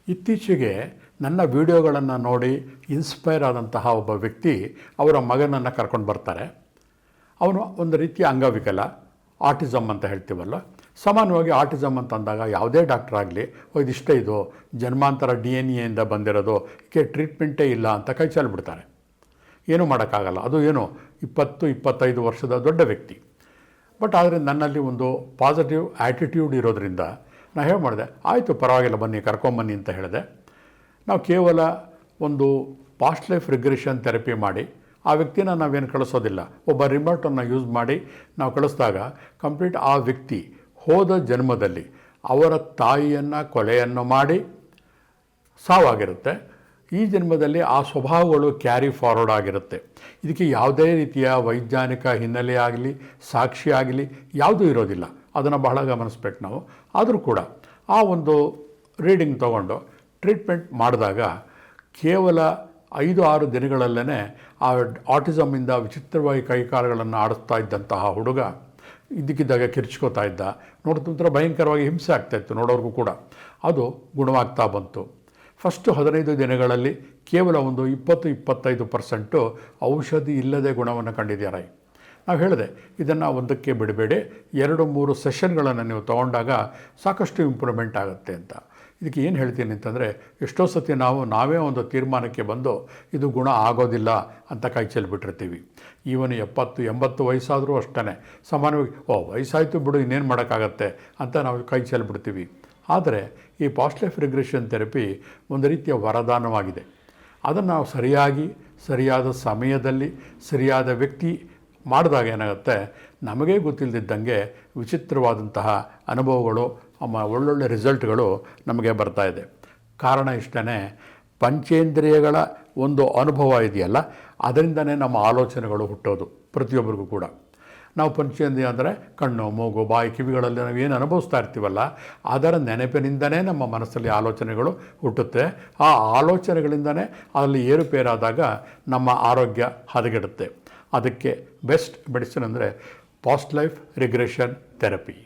ಇತ್ತೀಚೆಗೆ ನನ್ನ ವಿಡಿಯೋಗಳನ್ನು ನೋಡಿ ಇನ್ಸ್ಪೈರ್ ಆದಂತಹ ಒಬ್ಬ ವ್ಯಕ್ತಿ ಅವರ ಮಗನನ್ನು ಕರ್ಕೊಂಡು ಬರ್ತಾರೆ. ಅವನು ಒಂದು ರೀತಿಯ ಅಂಗವಿಕಲ, ಆಟಿಸಮ್ ಅಂತ ಹೇಳ್ತೀವಲ್ಲ. ಸಾಮಾನ್ಯವಾಗಿ ಆಟಿಸಮ್ ಅಂತ ಅಂದಾಗ ಯಾವುದೇ ಡಾಕ್ಟರ್ ಆಗಲಿ ಇದಿಷ್ಟೇ ಇದು ಜನ್ಮಾಂತರ DNA ಬಂದಿರೋದು, ಇದಕ್ಕೆ ಟ್ರೀಟ್ಮೆಂಟೇ ಇಲ್ಲ ಅಂತ ಕೈ ಚಾಲ್ಬಿಡ್ತಾರೆ. ಏನೂ ಮಾಡೋಕ್ಕಾಗಲ್ಲ. ಅದು ಏನು 20-25 ವರ್ಷದ ದೊಡ್ಡ ವ್ಯಕ್ತಿ. ಬಟ್ ಆದರೆ ನನ್ನಲ್ಲಿ ಒಂದು ಪಾಸಿಟಿವ್ ಆ್ಯಟಿಟ್ಯೂಡ್ ಇರೋದರಿಂದ ನಾನು ಹೇಳಿ ಮಾಡಿದೆ, ಆಯಿತು ಪರವಾಗಿಲ್ಲ ಬನ್ನಿ ಕರ್ಕೊಂಬನ್ನಿ ಅಂತ ಹೇಳಿದೆ. ನಾವು ಕೇವಲ ಒಂದು ಪಾಸ್ಟ್ ಲೈಫ್ ರಿಗ್ರೆಷನ್ ಥೆರಪಿ ಮಾಡಿ ಆ ವ್ಯಕ್ತಿನ ನಾವೇನು ಕಳಿಸೋದಿಲ್ಲ. ಒಬ್ಬ ರಿಮೋಟನ್ನು ಯೂಸ್ ಮಾಡಿ ನಾವು ಕಳಿಸಿದಾಗ ಕಂಪ್ಲೀಟ್ ಆ ವ್ಯಕ್ತಿ ಹೋದ ಜನ್ಮದಲ್ಲಿ ಅವರ ತಾಯಿಯನ್ನು ಕೊಲೆಯನ್ನು ಮಾಡಿ ಸಾವಾಗಿರುತ್ತೆ. ಈ ಜನ್ಮದಲ್ಲಿ ಆ ಸ್ವಭಾವಗಳು ಕ್ಯಾರಿ ಫಾರ್ವರ್ಡ್ ಆಗಿರುತ್ತೆ. ಇದಕ್ಕೆ ಯಾವುದೇ ರೀತಿಯ ವೈಜ್ಞಾನಿಕ ಹಿನ್ನೆಲೆ ಆಗಲಿ ಸಾಕ್ಷಿ ಆಗಲಿ ಯಾವುದೂ ಇರೋದಿಲ್ಲ. ಅದನ್ನು ಬಹಳ ಗಮನಿಸ್ಬೇಕು ನಾವು. ಆದರೂ ಕೂಡ ಆ ಒಂದು ರೀಡಿಂಗ್ ತೊಗೊಂಡು ಟ್ರೀಟ್ಮೆಂಟ್ ಮಾಡಿದಾಗ ಕೇವಲ 5-6 ದಿನಗಳಲ್ಲೇ ಆ ಆಟಿಸಮ್ಮಿಂದ ವಿಚಿತ್ರವಾಗಿ ಕೈಕಾಲುಗಳನ್ನು ಆಡಿಸ್ತಾ ಇದ್ದಂತಹ ಹುಡುಗ ಇದ್ದಕ್ಕಿದ್ದಾಗ ಕಿರ್ಚ್ಕೋತಾ ಇದ್ದ. ನೋಡ್ತಿದ್ರೆ ಭಯಂಕರವಾಗಿ ಹಿಂಸೆ ಆಗ್ತಾಯಿತ್ತು ನೋಡೋರ್ಗೂ ಕೂಡ. ಅದು ಗುಣವಾಗ್ತಾ ಬಂತು. ಫಸ್ಟು 15 ದಿನಗಳಲ್ಲಿ ಕೇವಲ ಒಂದು 20-25% ಔಷಧಿ ಇಲ್ಲದೆ ಗುಣವನ್ನು ಕಂಡಿದ್ದಾರೆ. ನಾವು ಹೇಳಿದೆ ಇದನ್ನು ಒಂದಕ್ಕೆ ಬಿಡಬೇಡಿ, 2-3 ಸೆಷನ್ಗಳನ್ನು ನೀವು ತೊಗೊಂಡಾಗ ಸಾಕಷ್ಟು ಇಂಪ್ರೂವ್ಮೆಂಟ್ ಆಗುತ್ತೆ ಅಂತ. ಇದಕ್ಕೆ ಏನು ಹೇಳ್ತೀನಿ ಅಂತಂದರೆ, ಎಷ್ಟೋ ಸತಿ ನಾವೇ ಒಂದು ತೀರ್ಮಾನಕ್ಕೆ ಬಂದು ಇದು ಗುಣ ಆಗೋದಿಲ್ಲ ಅಂತ ಕೈ ಚೆಲ್ಲಿಬಿಟ್ಟಿರ್ತೀವಿ. ಈವನ್ 70-80 ವಯಸ್ಸಾದರೂ ಅಷ್ಟೇ ಸಾಮಾನ್ಯವಾಗಿ ವಯಸ್ಸಾಯಿತು ಬಿಡು ಇನ್ನೇನು ಮಾಡೋಕ್ಕಾಗತ್ತೆ ಅಂತ ನಾವು ಕೈ ಚೆಲ್ಲಿಬಿಡ್ತೀವಿ. ಆದರೆ ಈ ಪಾಸ್ಟ್ ಲೈಫ್ ರಿಗ್ರೆಷನ್ ಥೆರಪಿ ಒಂದು ರೀತಿಯ ವರದಾನವಾಗಿದೆ. ಅದನ್ನು ನಾವು ಸರಿಯಾದ ಸಮಯದಲ್ಲಿ ಸರಿಯಾದ ವ್ಯಕ್ತಿ ಮಾಡಿದಾಗ ಏನಾಗುತ್ತೆ, ನಮಗೇ ಗೊತ್ತಿಲ್ಲದಿದ್ದಂಗೆ ವಿಚಿತ್ರವಾದಂತಹ ಅನುಭವಗಳು, ಒಳ್ಳೊಳ್ಳೆ ರಿಸಲ್ಟ್ಗಳು ನಮಗೆ ಬರ್ತಾಯಿದೆ. ಕಾರಣ ಇಷ್ಟೇ, ಪಂಚೇಂದ್ರಿಯಗಳ ಒಂದು ಅನುಭವ ಇದೆಯಲ್ಲ, ಅದರಿಂದನೇ ನಮ್ಮ ಆಲೋಚನೆಗಳು ಹುಟ್ಟೋದು ಪ್ರತಿಯೊಬ್ಬರಿಗೂ ಕೂಡ. ನಾವು ಪಂಚೇಂದ್ರಿಯ ಅಂದರೆ ಕಣ್ಣು, ಮೂಗು, ಬಾಯಿ, ಕಿವಿಗಳಲ್ಲಿ ನಾವು ಏನು ಅನುಭವಿಸ್ತಾ ಇರ್ತೀವಲ್ಲ, ಅದರ ನೆನಪಿನಿಂದನೇ ನಮ್ಮ ಮನಸ್ಸಲ್ಲಿ ಆಲೋಚನೆಗಳು ಹುಟ್ಟುತ್ತೆ. ಆ ಆಲೋಚನೆಗಳಿಂದನೇ ಅಲ್ಲಿ ಏರುಪೇರಾದಾಗ ನಮ್ಮ ಆರೋಗ್ಯ ಹದಗೆಡುತ್ತೆ. ಅದಕ್ಕೆ ಬೆಸ್ಟ್ ಮೆಡಿಸಿನ್ ಅಂದರೆ ಪಾಸ್ಟ್ ಲೈಫ್ ರಿಗ್ರೆಷನ್ ಥೆರಪಿ.